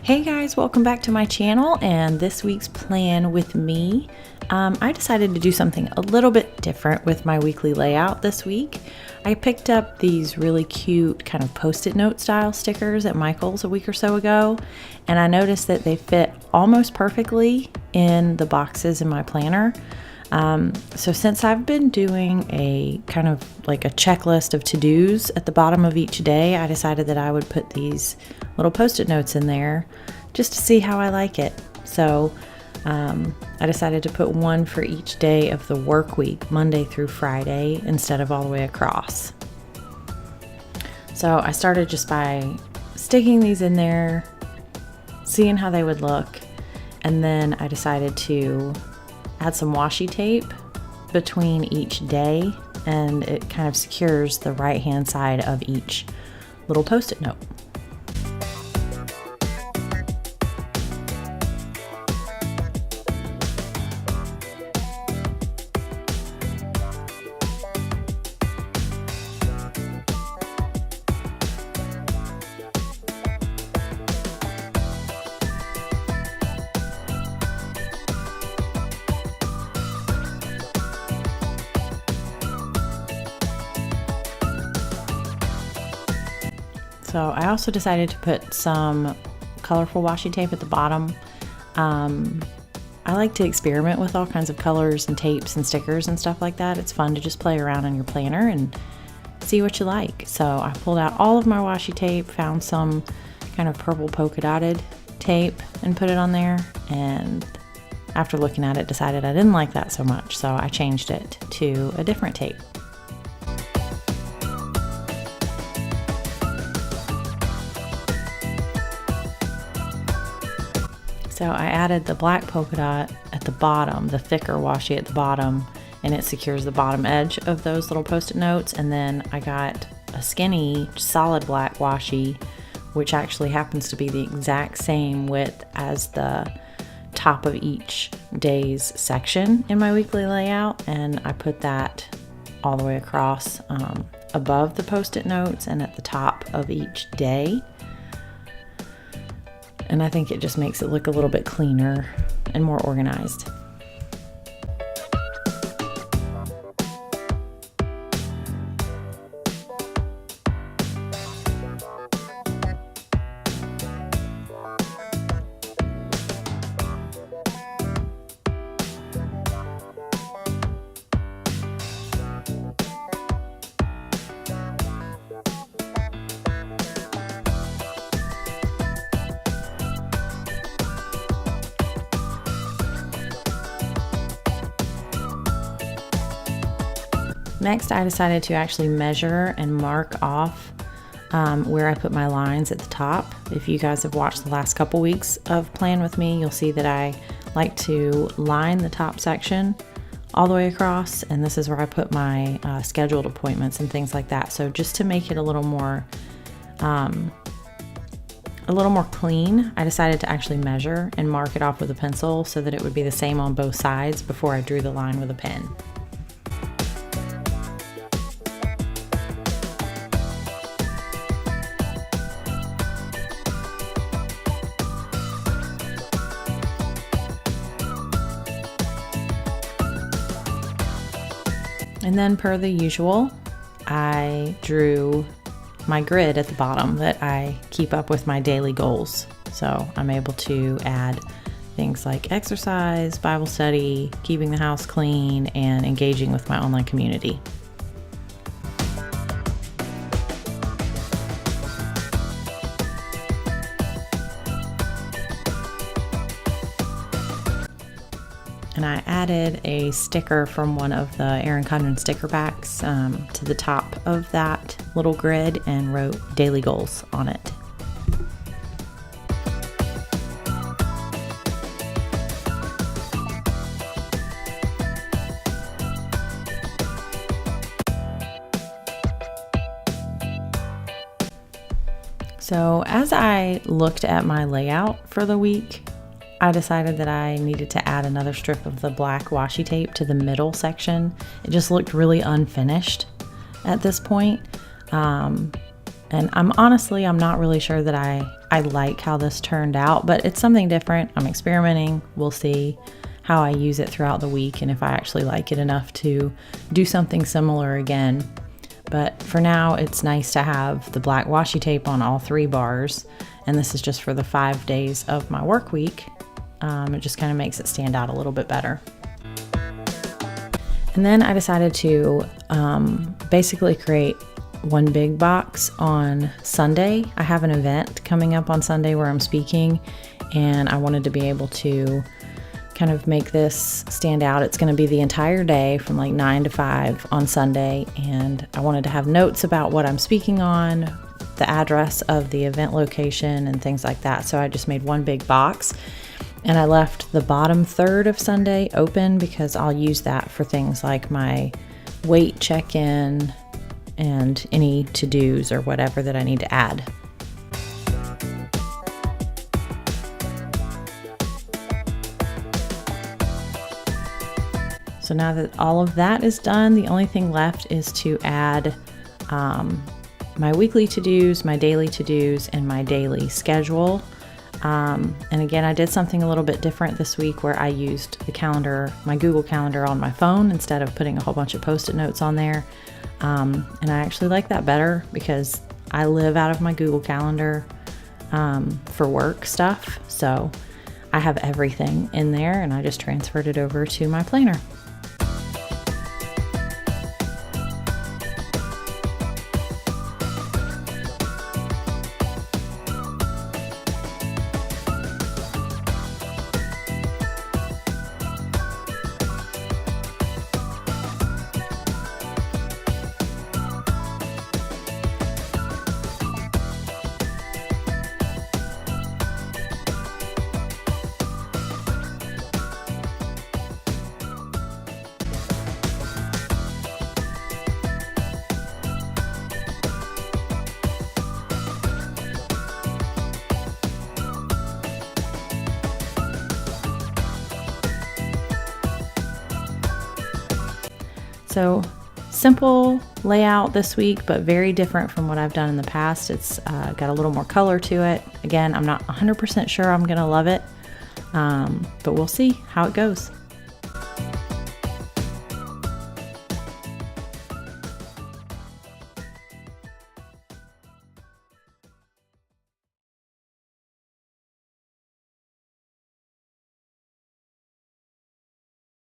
Hey guys, welcome back to my channel and this week's plan with me. I decided to do something a little bit different with my weekly layout this week. I picked up these really cute kind of post-it note style stickers at Michael's a week or so ago, and I noticed that they fit almost perfectly in the boxes in my planner. So since I've been doing a kind of like a checklist of to-dos at the bottom of each day, I decided that I would put these little post-it notes in there just to see how I like it. So I decided to put one for each day of the work week, Monday through Friday, instead of all the way across. So I started just by sticking these in there, seeing how they would look, and then I decided to add some washi tape between each day, and it kind of secures the right hand side of each little post-it note. So I also decided to put some colorful washi tape at the bottom. I like to experiment with all kinds of colors and tapes and stickers and stuff like that. It's fun to just play around in your planner and see what you like. So I pulled out all of my washi tape, found some kind of purple polka dotted tape and put it on there. And after looking at it, decided I didn't like that so much. So I changed it to a different tape. So I added the black polka dot at the bottom, the thicker washi at the bottom, and it secures the bottom edge of those little post-it notes. And then I got a skinny solid black washi, which actually happens to be the exact same width as the top of each day's section in my weekly layout. And I put that all the way across above the post-it notes and at the top of each day. And I think it just makes it look a little bit cleaner and more organized. Next, I decided to actually measure and mark off where I put my lines at the top. If you guys have watched the last couple weeks of Plan With Me, you'll see that I like to line the top section all the way across, and this is where I put my scheduled appointments and things like that. So just to make it a little more clean, I decided to actually measure and mark it off with a pencil so that it would be the same on both sides before I drew the line with a pen. And then per the usual, I drew my grid at the bottom that I keep up with my daily goals. So I'm able to add things like exercise, Bible study, keeping the house clean, and engaging with my online community. And I added a sticker from one of the Erin Condren sticker packs to the top of that little grid and wrote daily goals on it. So as I looked at my layout for the week, I decided that I needed to add another strip of the black washi tape to the middle section. It just looked really unfinished at this point. And I'm not really sure that I I like how this turned out, but it's something different. I'm experimenting. We'll see how I use it throughout the week and if I actually like it enough to do something similar again. But for now, it's nice to have the black washi tape on all 3 bars, and this is just for the 5 days of my work week. It just kind of makes it stand out a little bit better. And then I decided to basically create one big box on Sunday. I have an event coming up on Sunday where I'm speaking, and I wanted to be able to kind of make this stand out. It's going to be the entire day from like 9 to 5 on Sunday, and I wanted to have notes about what I'm speaking on, the address of the event location, and things like that. So I just made one big box, and I left the bottom third of Sunday open because I'll use that for things like my weight check-in and any to-dos or whatever that I need to add. So now that all of that is done, the only thing left is to add my weekly to-dos, my daily to-dos, and my daily schedule. And again, I did something a little bit different this week where I used the calendar, my Google Calendar on my phone instead of putting a whole bunch of Post-it notes on there. And I actually like that better because I live out of my Google Calendar for work stuff. So I have everything in there, and I just transferred it over to my planner. So simple layout this week, but very different from what I've done in the past. It's got a little more color to it. Again, I'm not 100% sure I'm going to love it, but we'll see how it goes.